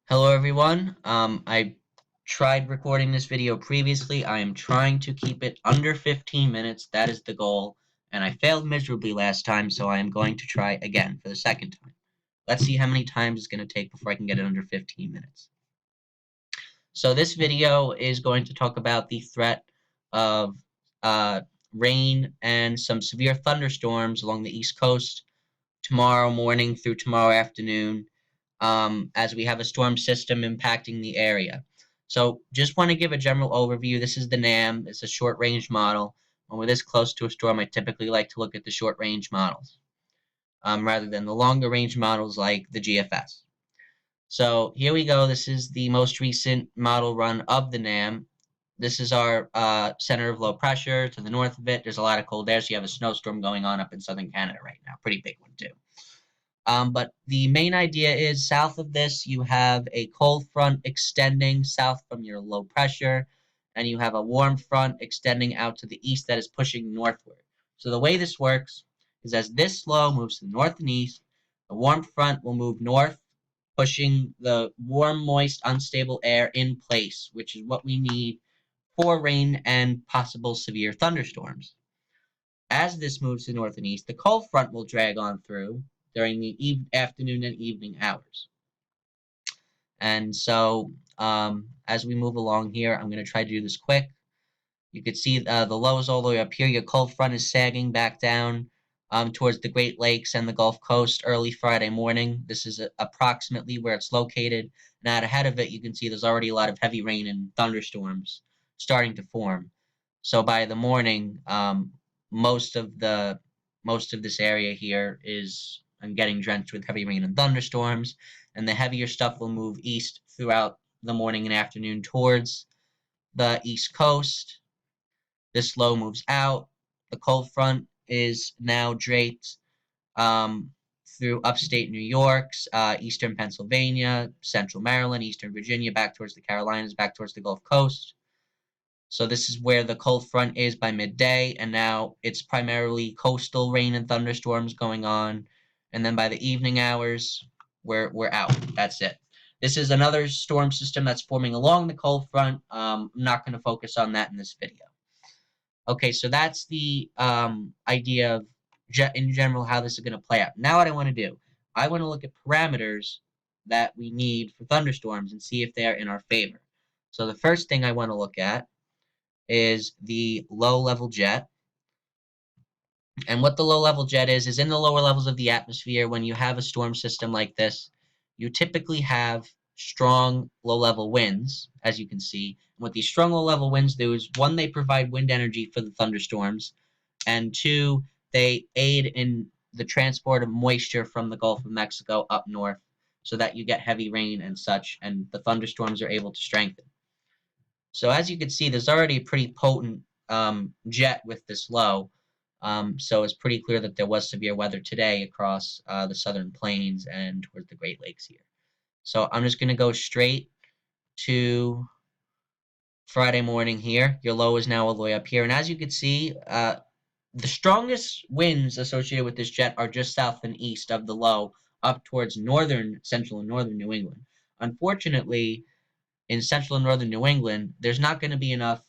Hello everyone. I tried recording this video previously. I am trying to keep it under 15 minutes. That is the goal. And I failed miserably last time, so I am going to try again for the second time. Let's see how many times it's going to take before I can get it under 15 minutes. So this video is going to talk about the threat of uh, rain and some severe thunderstorms along the East Coast tomorrow morning through tomorrow afternoon, as we have a storm system impacting the area. So just want to give a general overview. This is the NAM. It's a short-range model. When we're this close to a storm, I typically like to look at the short-range models rather than the longer-range models like the GFS. So here we go. This is the most recent model run of the NAM. This is our center of low pressure. To the north of it, there's a lot of cold air, so you have a snowstorm going on up in southern Canada right now. Pretty big one, too. But the main idea is south of this, you have a cold front extending south from your low pressure, and you have a warm front extending out to the east that is pushing northward. So the way this works is as this low moves to the north and east, the warm front will move north, pushing the warm, moist, unstable air in place, which is what we need for rain and possible severe thunderstorms. As this moves to north and east, the cold front will drag on through during the afternoon and evening hours. And so as we move along here, I'm going to try to do this quick. You can see the lows all the way up here. Your cold front is sagging back down towards the Great Lakes and the Gulf Coast early Friday morning. This is approximately where it's located. And out ahead of it, you can see there's already a lot of heavy rain and thunderstorms starting to form. So by the morning, most of this area here is getting drenched with heavy rain and thunderstorms, and the heavier stuff will move east throughout the morning and afternoon towards the East Coast. This low moves out. The cold front is now draped through upstate New York, eastern Pennsylvania, central Maryland, eastern Virginia, back towards the Carolinas, back towards the Gulf Coast. So this is where the cold front is by midday, and now it's primarily coastal rain and thunderstorms going on. And then by the evening hours, we're out. That's it. This is another storm system that's forming along the cold front. I'm not going to focus on that in this video. Okay, so that's the idea of, in general, how this is going to play out. Now what I want to do, I want to look at parameters that we need for thunderstorms and see if they are in our favor. So the first thing I want to look at is the low-level jet. And what the low-level jet is in the lower levels of the atmosphere, when you have a storm system like this, you typically have strong low-level winds, as you can see. And what these strong low-level winds do is, one, they provide wind energy for the thunderstorms, and two, they aid in the transport of moisture from the Gulf of Mexico up north so that you get heavy rain and such, and the thunderstorms are able to strengthen. So as you can see, there's already a pretty potent jet with this low. So it's pretty clear that there was severe weather today across the southern plains and towards the Great Lakes here. So I'm just going to go straight to Friday morning here. Your low is now all the way up here. And as you can see, the strongest winds associated with this jet are just south and east of the low, up towards northern, central, and northern New England. Unfortunately, in central and northern New England, there's not going to be enough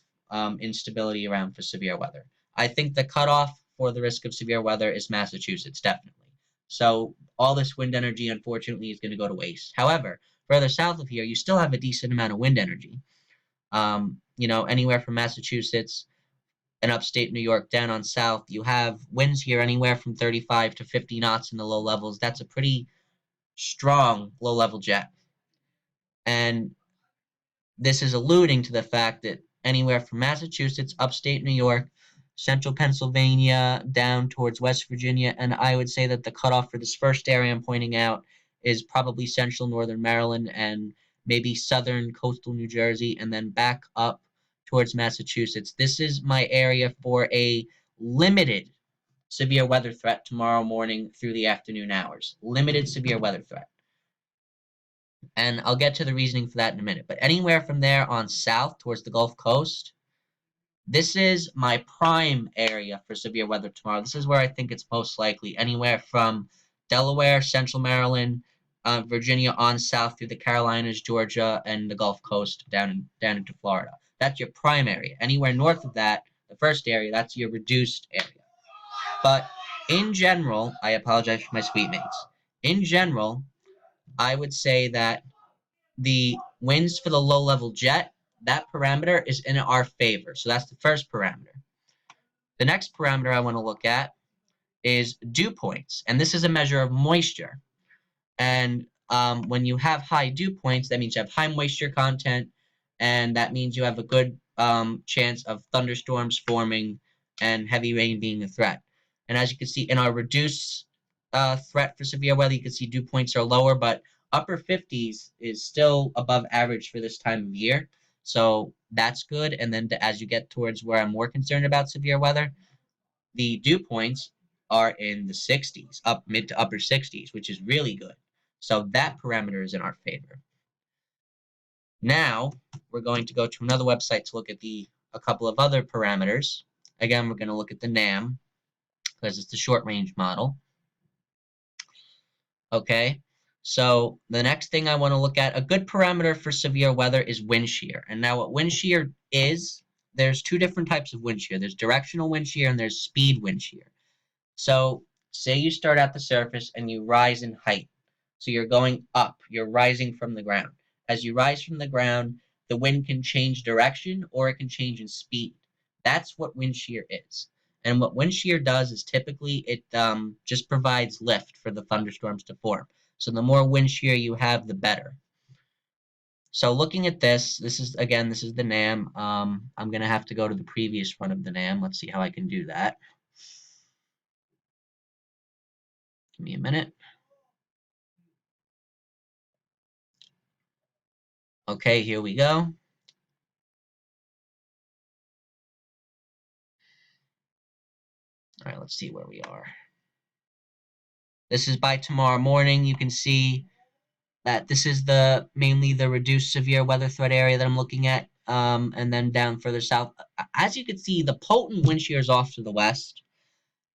instability around for severe weather. I think the cutoff for the risk of severe weather is Massachusetts, definitely. So all this wind energy, unfortunately, is going to go to waste. However, further south of here, you still have a decent amount of wind energy. Anywhere from Massachusetts and upstate New York down on south, you have winds here anywhere from 35 to 50 knots in the low levels. That's a pretty strong low-level jet. And this is alluding to the fact that anywhere from Massachusetts, upstate New York, central Pennsylvania, down towards West Virginia, and I would say that the cutoff for this first area I'm pointing out is probably central northern Maryland and maybe southern coastal New Jersey, and then back up towards Massachusetts. This is my area for a limited severe weather threat tomorrow morning through the afternoon hours. Limited severe weather threat. And I'll get to the reasoning for that in a minute. But anywhere from there on south towards the Gulf Coast, this is my prime area for severe weather tomorrow. This is where I think it's most likely. Anywhere from Delaware, central Maryland, Virginia on south through the Carolinas, Georgia, and the Gulf Coast down into Florida. That's your prime area. Anywhere north of that, the first area, that's your reduced area. But in general, I apologize for my sweetmates. In general, I would say that the winds for the low-level jet, that parameter is in our favor. So that's the first parameter. The next parameter I want to look at is dew points, and this is a measure of moisture. And when you have high dew points, that means you have high moisture content, and that means you have a good chance of thunderstorms forming and heavy rain being a threat. And as you can see in our reduced threat for severe weather, you can see dew points are lower, but upper 50s is still above average for this time of year. So that's good. And then as you get towards where I'm more concerned about severe weather, the dew points are in the 60s, up mid to upper 60s, which is really good. So that parameter is in our favor. Now we're going to go to another website to look at a couple of other parameters. Again, we're going to look at the NAM because it's the short range model. Okay, so the next thing I want to look at, a good parameter for severe weather is wind shear. And now what wind shear is, there's two different types of wind shear. There's directional wind shear and there's speed wind shear. So say you start at the surface and you rise in height. So you're going up, you're rising from the ground. As you rise from the ground, the wind can change direction or it can change in speed. That's what wind shear is. And what wind shear does is typically it just provides lift for the thunderstorms to form. So the more wind shear you have, the better. So looking at this is the NAM. I'm going to have to go to the previous one of the NAM. Let's see how I can do that. Give me a minute. Okay, here we go. All right, let's see where we are. This is by tomorrow morning. You can see that this is mainly the reduced severe weather threat area that I'm looking at, and then down further south. As you can see, the potent wind shear is off to the west.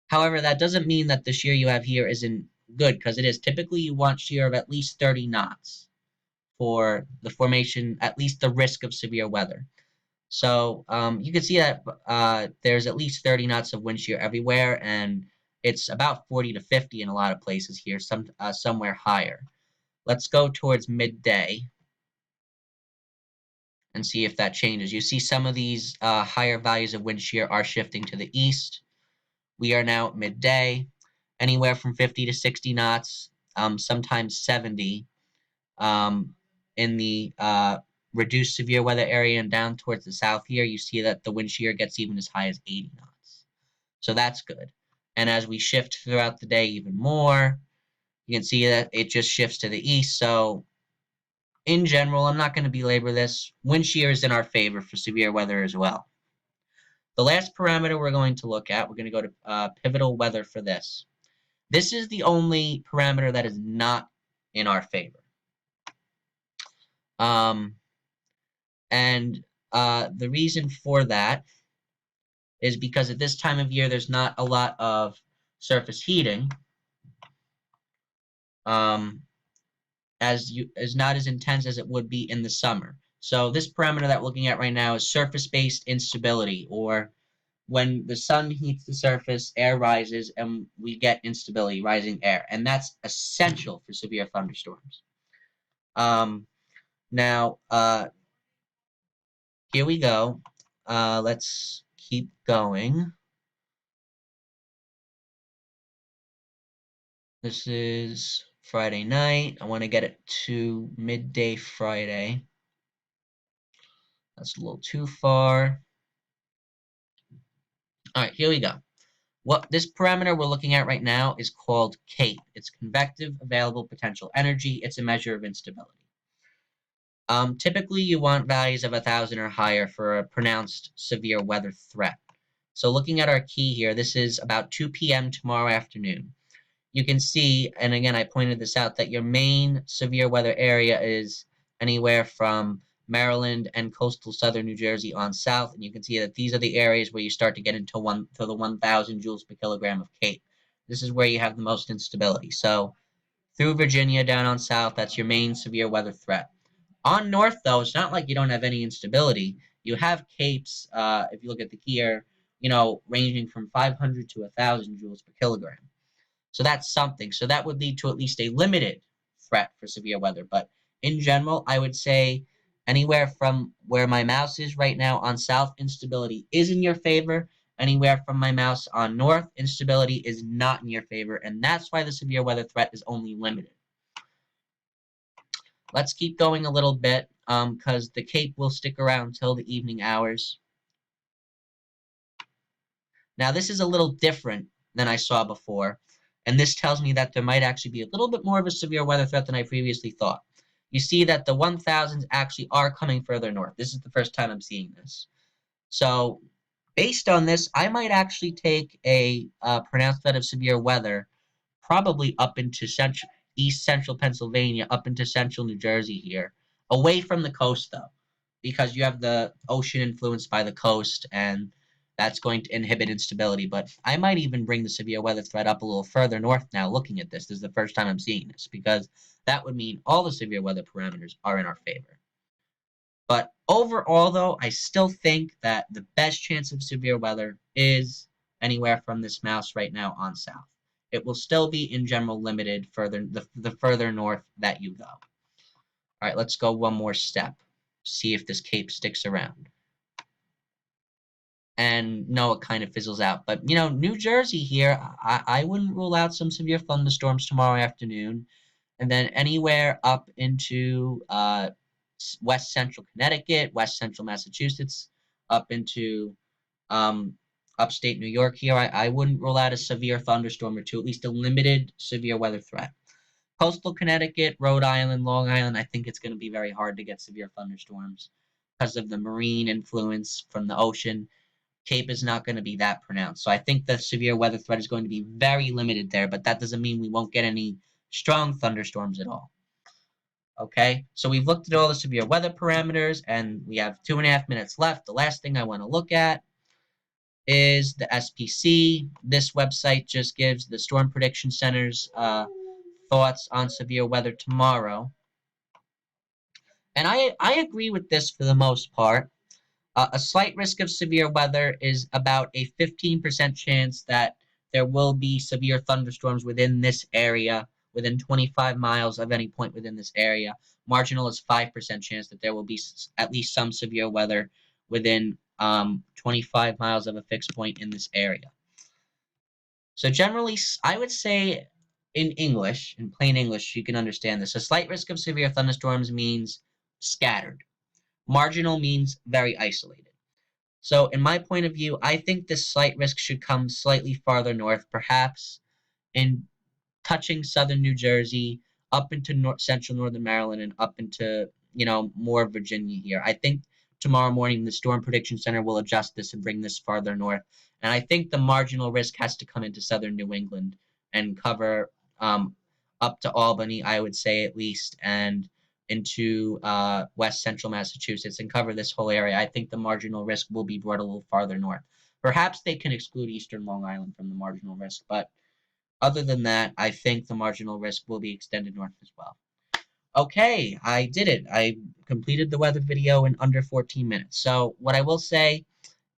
However, that doesn't mean that the shear you have here isn't good, because it is. Typically, you want shear of at least 30 knots for the formation, at least the risk of severe weather. So you can see that there's at least 30 knots of wind shear everywhere, and it's about 40 to 50 in a lot of places here, somewhere higher. Let's go towards midday and see if that changes. You see some of these higher values of wind shear are shifting to the east. We are now at midday, anywhere from 50 to 60 knots, sometimes 70 in the reduced severe weather area, and down towards the south here, you see that the wind shear gets even as high as 80 knots. So that's good. And as we shift throughout the day even more, you can see that it just shifts to the east. So in general, I'm not going to belabor this. Wind shear is in our favor for severe weather as well. The last parameter we're going to look at, we're going to go to pivotal weather for this. This is the only parameter that is not in our favor. And the reason for that is because at this time of year, there's not a lot of surface heating. Is not as intense as it would be in the summer. So this parameter that we're looking at right now is surface-based instability, or when the sun heats the surface, air rises, and we get instability, rising air. And that's essential for severe thunderstorms. Now, here we go. Let's keep going. This is Friday night. I want to get it to midday Friday. That's a little too far. All right, here we go. What this parameter we're looking at right now is called CAPE. It's convective available potential energy. It's a measure of instability. Typically, you want values of 1,000 or higher for a pronounced severe weather threat. So looking at our key here, this is about 2 p.m. tomorrow afternoon. You can see, and again, I pointed this out, that your main severe weather area is anywhere from Maryland and coastal southern New Jersey on south, and you can see that these are the areas where you start to get into the 1,000 joules per kilogram of CAPE. This is where you have the most instability. So through Virginia down on south. That's your main severe weather threat. On north, though, it's not like you don't have any instability. You have capes, if you look at the here, ranging from 500 to 1,000 joules per kilogram. So that's something. So that would lead to at least a limited threat for severe weather. But in general, I would say anywhere from where my mouse is right now on south, instability is in your favor. Anywhere from my mouse on north, instability is not in your favor. And that's why the severe weather threat is only limited. Let's keep going a little bit because the cape will stick around till the evening hours. Now, this is a little different than I saw before, and this tells me that there might actually be a little bit more of a severe weather threat than I previously thought. You see that the 1000s actually are coming further north. This is the first time I'm seeing this. So, based on this, I might actually take a pronounced threat of severe weather probably up into east central Pennsylvania, up into central New Jersey here, away from the coast though, because you have the ocean influenced by the coast, and that's going to inhibit instability. But I might even bring the severe weather threat up a little further north now. Looking at this is the first time I'm seeing this, because that would mean all the severe weather parameters are in our favor. But overall, though, I still think that the best chance of severe weather is anywhere from this mouse right now on south. It will still be in general limited further the further north that you go. All right, let's go one more step. See if this cape sticks around. And no, it kind of fizzles out. But New Jersey here, I wouldn't rule out some severe thunderstorms tomorrow afternoon. And then anywhere up into west central Connecticut, west central Massachusetts, up into upstate New York here, I wouldn't rule out a severe thunderstorm or two, at least a limited severe weather threat. Coastal Connecticut, Rhode Island, Long Island, I think it's going to be very hard to get severe thunderstorms because of the marine influence from the ocean. Cape is not going to be that pronounced. So I think the severe weather threat is going to be very limited there, but that doesn't mean we won't get any strong thunderstorms at all. Okay, so we've looked at all the severe weather parameters, and we have 2.5 minutes left. The last thing I want to look at is the SPC. This website just gives the Storm Prediction Center's thoughts on severe weather tomorrow. And I agree with this for the most part. A slight risk of severe weather is about a 15% chance that there will be severe thunderstorms within this area, within 25 miles of any point within this area. Marginal is 5% chance that there will be at least some severe weather within 25 miles of a fixed point in this area. So generally, I would say in English, in plain English, you can understand this. A slight risk of severe thunderstorms means scattered. Marginal means very isolated. So in my point of view, I think this slight risk should come slightly farther north, perhaps in touching southern New Jersey, up into central northern Maryland, and up into, more Virginia here. I think tomorrow morning the Storm Prediction Center will adjust this and bring this farther north. And I think the marginal risk has to come into southern New England and cover up to Albany, I would say at least, and into west central Massachusetts and cover this whole area. I think the marginal risk will be brought a little farther north. Perhaps they can exclude eastern Long Island from the marginal risk, but other than that, I think the marginal risk will be extended north as well. Okay, I did it. I completed the weather video in under 14 minutes. So what I will say,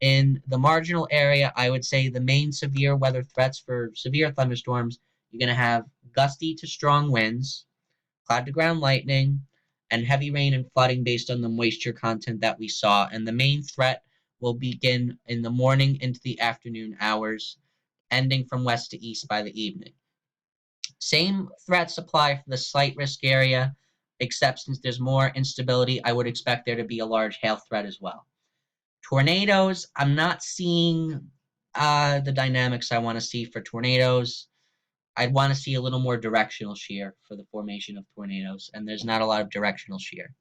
in the marginal area, I would say the main severe weather threats for severe thunderstorms, you're going to have gusty to strong winds, cloud-to-ground lightning, and heavy rain and flooding based on the moisture content that we saw. And the main threat will begin in the morning into the afternoon hours, ending from west to east by the evening. Same threats apply for the slight risk area, except since there's more instability, I would expect there to be a large hail threat as well. Tornadoes, I'm not seeing the dynamics I want to see for tornadoes. I'd want to see a little more directional shear for the formation of tornadoes, and there's not a lot of directional shear.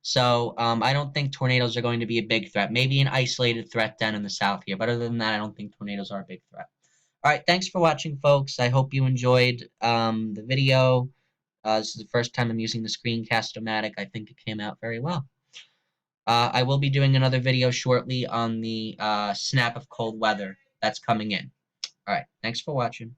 So I don't think tornadoes are going to be a big threat. Maybe an isolated threat down in the south here, but other than that, I don't think tornadoes are a big threat. All right, thanks for watching, folks. I hope you enjoyed the video. This is the first time I'm using the Screencast-O-Matic. I think it came out very well. I will be doing another video shortly on the snap of cold weather that's coming in. All right, thanks for watching.